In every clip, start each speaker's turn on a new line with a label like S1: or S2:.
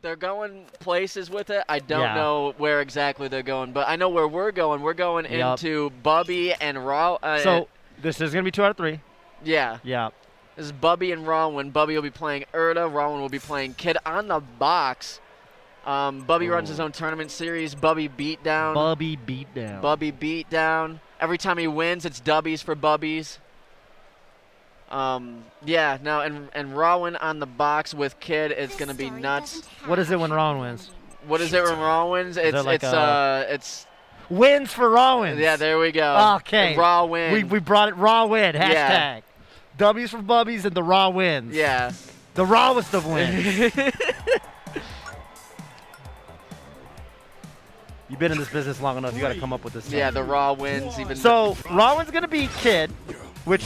S1: they're going places with it. I don't know where exactly they're going, but I know where we're going. We're going into Bubby and Raw.
S2: So this is going to be 2 out of 3.
S1: Yeah.
S2: Yeah.
S1: This is Bubby and Rawin. Bubby will be playing Urdah. Rawin will be playing Kid on the box. Bubby runs his own tournament series. Bubby Beatdown.
S2: Bubby Beatdown.
S1: Bubby Beatdown. Every time he wins, it's dubbies for Bubbies. Yeah, no, and Rawin on the box with Kid is gonna be nuts.
S2: What is it when Rawin wins?
S1: What is it when Rawin wins? It's
S2: wins for Rawin.
S1: Yeah, there we go.
S2: Okay.
S1: Raw win.
S2: We brought it raw win. Hashtag.
S1: Yeah.
S2: W's for Bubbies and the raw wins.
S1: Yeah.
S2: The rawest of wins. You've been in this business long enough. You got to come up with this.
S1: Yeah, the raw wins. Even
S2: so Rawin's gonna be Kid, which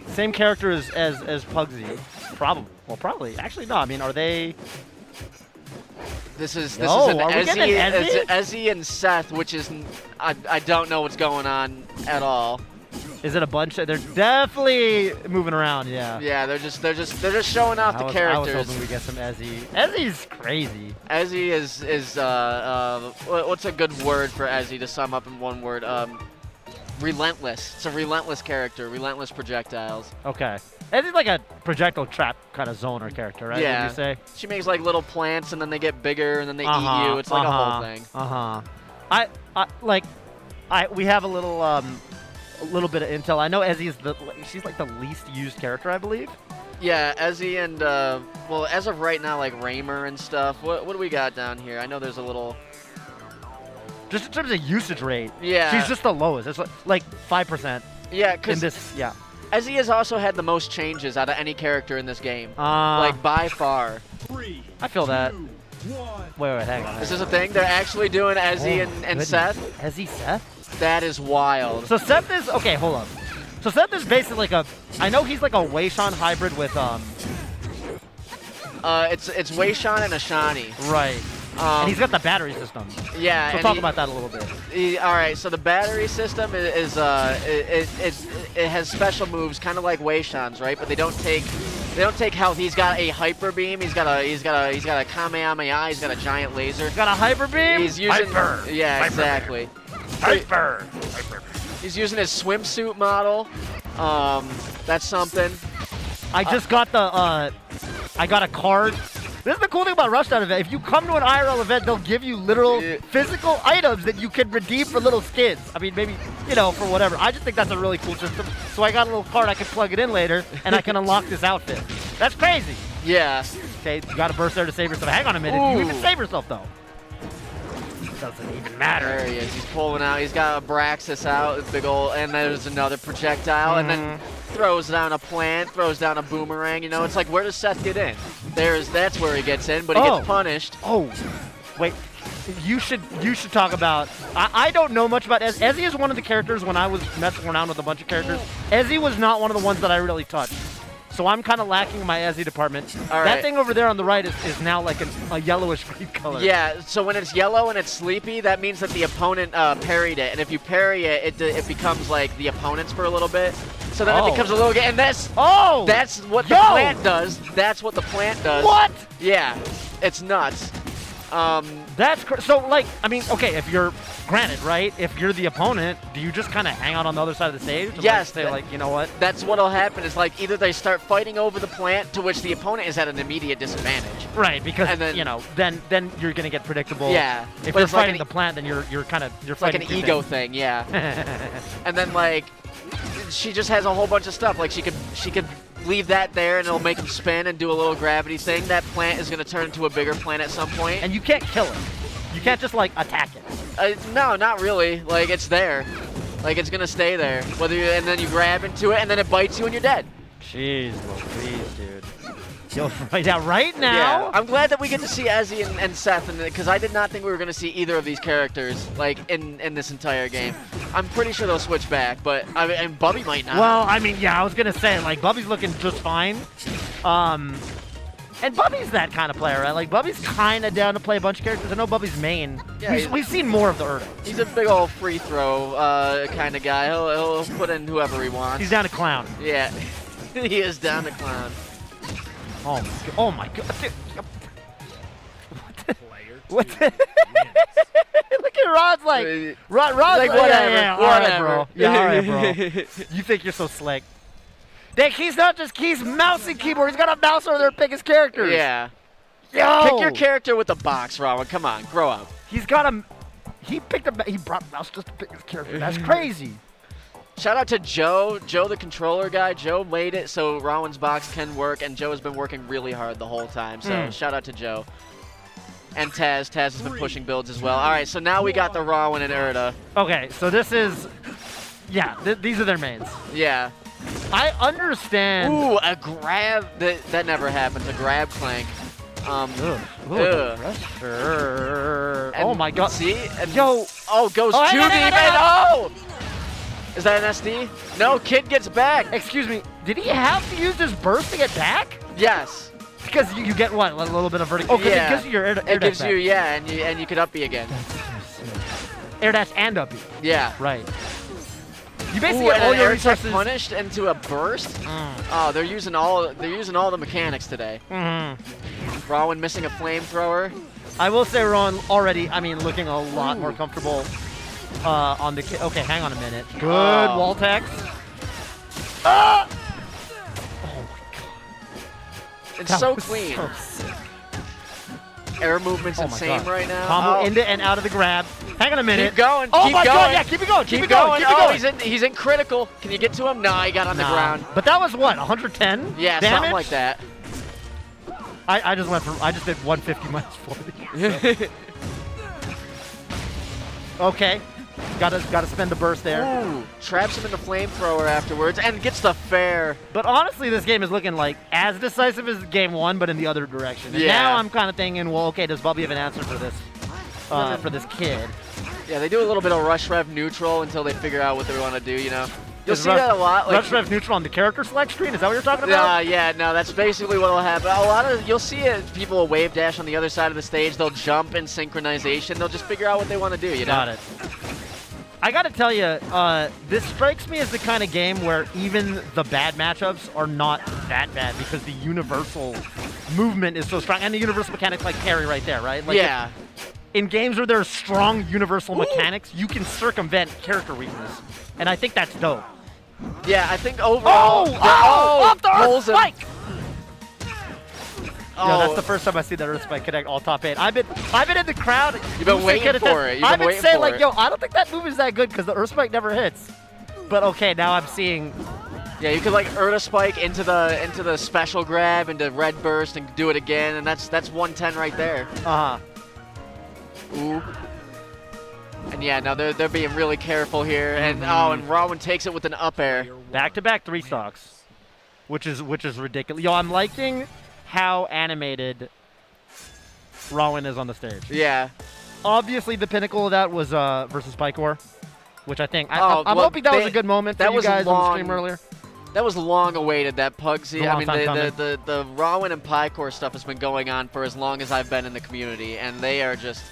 S2: same character as Pugsy, probably. Well, probably. Actually, no. I mean, are they?
S1: This is an
S2: Ezzy?
S1: Ezzy and Seth, which is I don't know what's going on at all.
S2: Is it a bunch? They're definitely moving around. Yeah.
S1: Yeah, they're just showing off the characters.
S2: I was hoping we get some Ezzy. Ezzy's crazy.
S1: Ezzy is what's a good word for Ezzy to sum up in one word? Relentless. It's a relentless character. Relentless projectiles.
S2: Okay. Ezzy's like a projectile trap kind of zoner character, right?
S1: Yeah.
S2: Would you say?
S1: She makes like little plants and then they get bigger and then they eat you. It's like a whole thing.
S2: We have a little bit of intel. I know Ezzy is she's like the least used character, I believe.
S1: Yeah, Ezzy and well, as of right now, like Raymer and stuff. What do we got down here? I know there's a little.
S2: Just in terms of usage rate,
S1: yeah,
S2: she's just the lowest. It's like 5%.
S1: Yeah, because
S2: Ezzy
S1: has also had the most changes out of any character in this game, like by far.
S2: I feel that. Wait, hang on.
S1: This is a thing. They're actually doing Ezzy and Seth.
S2: Ezzy Seth?
S1: That is wild.
S2: So Seth is okay. Hold up. So Seth is basically like I know he's like a Weishan hybrid with
S1: It's Weishan and Ashani.
S2: Right. And he's got the battery system.
S1: Yeah.
S2: So talk about that a little bit.
S1: All right. So the battery system is it has special moves, kind of like Weishan's, right? But they don't take health. He's got a hyper beam. He's got a Kamehameha. He's got a giant laser.
S2: Got a hyper beam.
S1: He's using
S2: hyper.
S1: Yeah,
S2: hyper
S1: exactly.
S2: Hyper.
S1: He's using his swimsuit model. That's something.
S2: I just got I got a card. This is the cool thing about Rushdown event. If you come to an IRL event, they'll give you literal physical items that you can redeem for little skins. I mean, maybe, for whatever. I just think that's a really cool system. So I got a little card I can plug it in later, and I can unlock this outfit. That's crazy.
S1: Yeah.
S2: Okay, you got to burst there to save yourself. Hang on a minute.
S1: Ooh.
S2: You even save yourself, though. Doesn't even matter.
S1: There he is. He's pulling out. He's got a Braxis out, big old, and there's another projectile, and then throws down a plant, throws down a boomerang. It's like, where does Seth get in? That's where he gets in, but he gets punished.
S2: Oh, wait. You should talk about. I don't know much about Ezzy. Ezzy is one of the characters when I was messing around with a bunch of characters. Ezzy was not one of the ones that I really touched. So I'm kind of lacking in my Ezzy department.
S1: All
S2: that thing over there on the right is now like a yellowish green color.
S1: Yeah, so when it's yellow and it's sleepy, that means that the opponent parried it. And if you parry it, it becomes like the opponent's for a little bit. So then it becomes a little... And that's what the plant does. That's what the plant does.
S2: What?
S1: Yeah, it's nuts.
S2: So, like, I mean, okay, if you're... Granted, right? If you're the opponent, do you just kind of hang out on the other side of the stage?
S1: Yes.
S2: Say, like, you know what?
S1: That's what'll happen. Is like either they start fighting over the plant, to which the opponent is at an immediate disadvantage.
S2: Right, because then you're gonna get predictable.
S1: Yeah.
S2: If you're fighting the plant, then you're fighting
S1: like an ego thing. Yeah. And then like, she just has a whole bunch of stuff. Like she could leave that there and it'll make him spin and do a little gravity thing. That plant is gonna turn into a bigger plant at some point.
S2: And you can't kill it. You can't just like attack it.
S1: No, not really. Like it's there. Like it's gonna stay there. And then you grab into it and then it bites you and you're dead.
S2: Jeez Louise, dude. Yo, right now.
S1: Yeah, I'm glad that we get to see Ezzy and Seth, because I did not think we were gonna see either of these characters like in this entire game. I'm pretty sure they'll switch back, but and Bubby might not.
S2: Well, I mean, yeah, I was gonna say like Bubby's looking just fine. And Bubby's that kind of player, right? Like, Bubby's kind of down to play a bunch of characters. I know Bubby's main. Yeah, we've seen more of the Urdah.
S1: He's a big old free throw kind of guy. He'll put in whoever he wants.
S2: He's down to clown.
S1: Yeah, he is down to clown.
S2: Oh my god. Dude. What? Look at Rod's like, Rod's like,
S1: whatever,
S2: yeah, all right, bro. Yeah, all right, bro. You think you're so slick. Dick, he's not just keys, mouse and keyboard. He's got a mouse over there to pick his characters.
S1: Yeah.
S2: Yo!
S1: Pick your character with the box, Rawin. Come on, grow up.
S2: He's got a... He brought a mouse just to pick his character. That's crazy.
S1: Shout out to Joe, the controller guy. Joe made it so Rawin's box can work, and Joe has been working really hard the whole time. So shout out to Joe. And Taz. Taz has been pushing builds as well. All right, so now we got the Rawin and Urdah.
S2: Okay, so this is... Yeah, these are their mains.
S1: Yeah.
S2: I understand...
S1: Ooh, a grab. That never happens. A grab clank.
S2: Ugh.
S1: Oh
S2: my god.
S1: See? And
S2: yo.
S1: Oh, goes too deep and oh! Is that an SD? No, Kid gets back.
S2: Excuse me. Did he have to use his burst to get back?
S1: Yes.
S2: Because you get what? A little bit of vertical. Oh, because it gives you your air
S1: It gives you, yeah, and you could up B again.
S2: Air dash and up B.
S1: Yeah.
S2: Right. You basically get all your resources
S1: punished into a burst. Oh, they're using all the mechanics today. Rawin missing a flamethrower.
S2: I will say Rawin already, I mean, looking a lot more comfortable on the... Okay, hang on a minute. Good wall text. Ah! Oh my god.
S1: It's so clean.
S2: So sick.
S1: Air movement's insane right now.
S2: Combo into and out of the grab. Hang on a minute.
S1: Keep going.
S2: Oh
S1: keep
S2: my
S1: going.
S2: god, yeah, keep it going.
S1: Keep going. He's in critical. Can you get to him? No, he got on the ground.
S2: But that was what, 110?
S1: Yeah,
S2: damage?
S1: something like that.
S2: I just did 150 minus 40. So. Okay. Gotta spend the burst there.
S1: Ooh, traps him in the flamethrower afterwards and gets the fair.
S2: But honestly, this game is looking like as decisive as game one, but in the other direction. And
S1: yeah.
S2: now I'm kind of thinking, well, okay, does Bubby have an answer for this kid?
S1: Yeah, they do a little bit of rush rev neutral until they figure out what they want to do, you know. You'll see that a lot.
S2: Rush rev neutral on the character select screen? Is that what you're talking about?
S1: Yeah, no, that's basically what will happen. You'll see it. People will wave dash on the other side of the stage. They'll jump in synchronization. They'll just figure out what they want to do, you know.
S2: Got it. I gotta tell you, this strikes me as the kind of game where even the bad matchups are not that bad because the universal movement is so strong and the universal mechanics like carry right there, right? Like
S1: yeah.
S2: In games where there's strong universal mechanics, you can circumvent character weakness, and I think that's dope.
S1: Yeah, I think overall.
S2: Off the Earth Spike!
S1: Oh.
S2: Yo, that's the first time I see that Earth Spike connect all top 8. I've been in the crowd.
S1: You've been waiting for it.
S2: I've been saying like, yo, I don't think that move is that good because the Earth Spike never hits. But okay, now I'm seeing.
S1: Yeah, you could like Urdah Spike into the special grab, into red burst, and do it again, and that's 110 right there. Ooh. And yeah, now they're being really careful here, and and Rawin takes it with an up air.
S2: Back-to-back 3 stocks, which is ridiculous. Yo, I'm liking how animated Rawin is on the stage.
S1: Yeah.
S2: Obviously, the pinnacle of that was versus Spikor, which I think I'm hoping that was a good moment for you guys on the stream earlier.
S1: That was long awaited, that Pugsy. I mean, the Rawin and Pycore stuff has been going on for as long as I've been in the community, and they are just.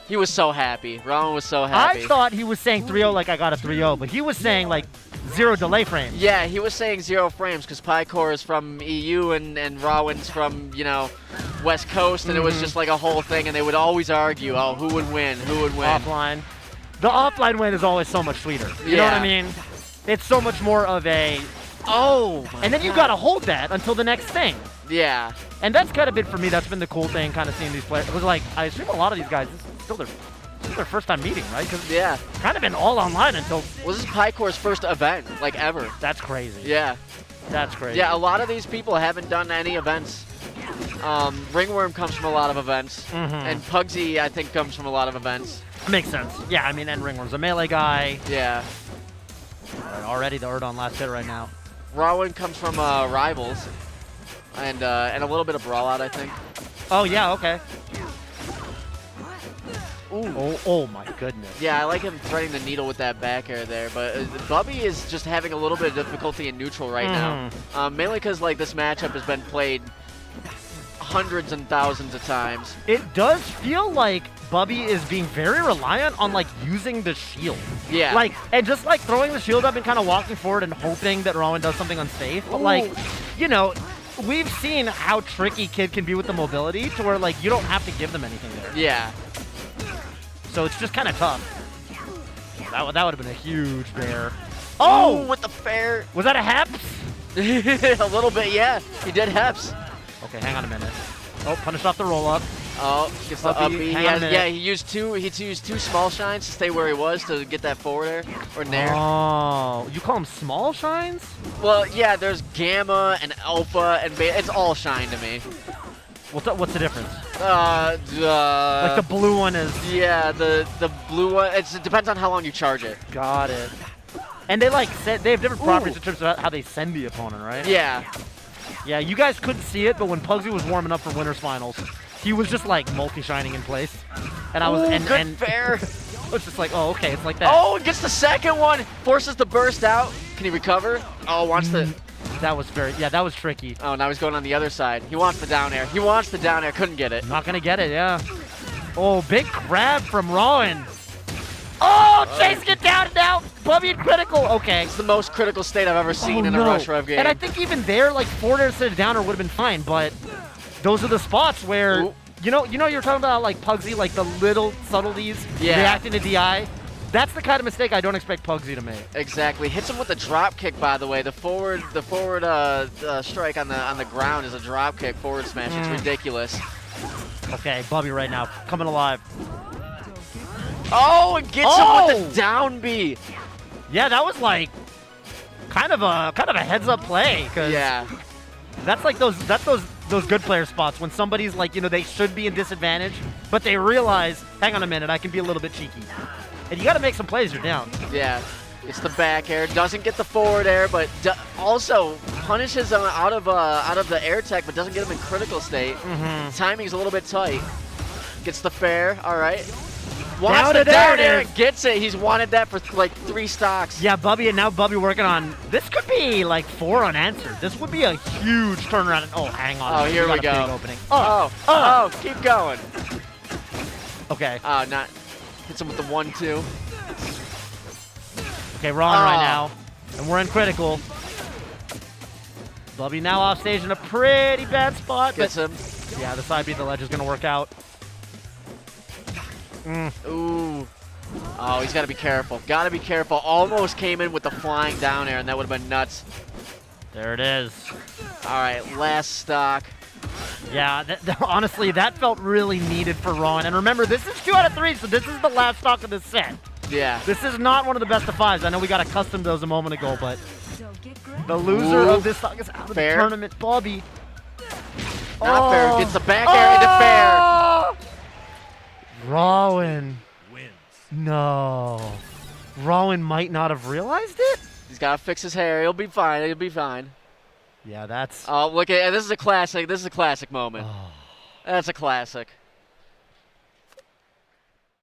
S1: He was so happy. Rawin was so happy.
S2: I thought he was saying 3-0 like I got a 3-0, but he was saying like 0 delay frames.
S1: Yeah, he was saying 0 frames because Pycore is from EU and Rawin's from, you know, West Coast, and it was just like a whole thing, and they would always argue, oh, who would win, who would win.
S2: Offline. The offline win is always so much sweeter. You know what I mean? It's so much more of a... And then you got to hold that until the next thing.
S1: Yeah.
S2: And that's kind of been, for me, that's been the cool thing, kind of seeing these players. It was like, I assume a lot of these guys, this is still their first time meeting, right? Cause kind of been all online until...
S1: Well, this is Pycore's first event, like, ever.
S2: That's crazy.
S1: Yeah.
S2: That's crazy.
S1: Yeah, a lot of these people haven't done any events. Ringworm comes from a lot of events. And Pugsy, I think, comes from a lot of events.
S2: Makes sense. Yeah, I mean, and Ringworm's a melee guy.
S1: Yeah.
S2: Already the Urdah on last hit right now.
S1: Rawin comes from Rivals. And a little bit of Brawl Out, I think.
S2: Oh, yeah, okay. Ooh. Oh my goodness.
S1: Yeah, I like him threading the needle with that back air there, but Bubby is just having a little bit of difficulty in neutral right now. Mainly because like this matchup has been played hundreds and thousands of times.
S2: It does feel like Bubby is being very reliant on like using the shield.
S1: Yeah.
S2: Like, and just like throwing the shield up and kind of walking forward and hoping that Rawin does something unsafe. But like, you know, we've seen how tricky Kid can be with the mobility to where, like, you don't have to give them anything there.
S1: Yeah.
S2: So it's just kind of tough. That would have been a huge bear.
S1: Oh, with the fair.
S2: Was that a Heps?
S1: A little bit, yeah. He did Heps.
S2: Okay, hang on a minute. Oh, punished off the roll-up.
S1: Oh, gets the uppy.
S2: Yeah,
S1: he used two small shines to stay where he was to get that forward air or nair.
S2: Oh, you call them small shines?
S1: Well, yeah, there's gamma and alpha and beta. It's all shine to me.
S2: What's the difference?
S1: Like
S2: the blue one is.
S1: Yeah, the blue one. It depends on how long you charge it.
S2: Got it. And they they have different properties in terms of how they send the opponent, right?
S1: Yeah.
S2: Yeah, you guys couldn't see it, but when Pugsy was warming up for Winners Finals, he was just like multi-shining in place. And I was
S1: good fair.
S2: I was just like, oh, okay, it's like that.
S1: Oh, gets the second one. Forces the burst out. Can he recover? Oh, wants the.
S2: That was that was tricky.
S1: Oh, now he's going on the other side. He wants the down air. He wants the down air. Couldn't get it.
S2: Not gonna get it, yeah. Oh, big grab from Rawin. Oh, Chase get down and out. Bubby and critical. Okay.
S1: It's the most critical state I've ever seen in a Rush Rev game.
S2: And I think even there, like, forward air instead of downer would have been fine, but those are the spots where, you know you're talking about, like, Pugsy, like the little subtleties reacting to DI. That's the kind of mistake I don't expect Pugsy to make.
S1: Exactly. Hits him with a drop kick, by the way. The forward strike on the ground is a drop kick, forward smash. It's ridiculous.
S2: Okay, Bubby right now, coming alive.
S1: Oh, and gets him with the down B.
S2: Yeah, that was like kind of a heads up play.
S1: Yeah.
S2: That's like those good player spots when somebody's like, they should be in disadvantage, but they realize, hang on a minute, I can be a little bit cheeky. And you got to make some plays. You're down.
S1: Yeah. It's the back air. Doesn't get the forward air, but also punishes him out of the air tech, but doesn't get him in critical state. Timing's a little bit tight. Gets the fair. All right. Wants the down air and gets it. He's wanted that for like 3 stocks.
S2: Yeah, Bubby, and now Bubby working on. This could be like 4 unanswered. This would be a huge turnaround. Oh, hang on.
S1: Oh, here we go.
S2: Big opening.
S1: Keep going.
S2: Okay.
S1: Oh, not. Hits him with the 1-2.
S2: Okay, we're on right now, and we're in critical. Bubby now off stage in a pretty bad spot.
S1: Gets him.
S2: Yeah, the side beat the ledge is gonna work out.
S1: Ooh. Oh, he's got to be careful. Got to be careful. Almost came in with the flying down air, and that would have been nuts.
S2: There it is.
S1: All right, last stock.
S2: Yeah, honestly, that felt really needed for Rawin. And remember, this is 2 out of 3, so this is the last stock of this set.
S1: Yeah.
S2: This is not one of the best of 5s. I know we got accustomed to those a moment ago, but the loser of this stock is out of the tournament. Bubby.
S1: Not fair. Gets the back air into fair.
S2: Rawin wins. No. Rawin might not have realized it?
S1: He's got to fix his hair. He'll be fine. He'll be fine.
S2: Yeah, that's...
S1: Oh, look at this is a classic. This is a classic moment. That's a classic.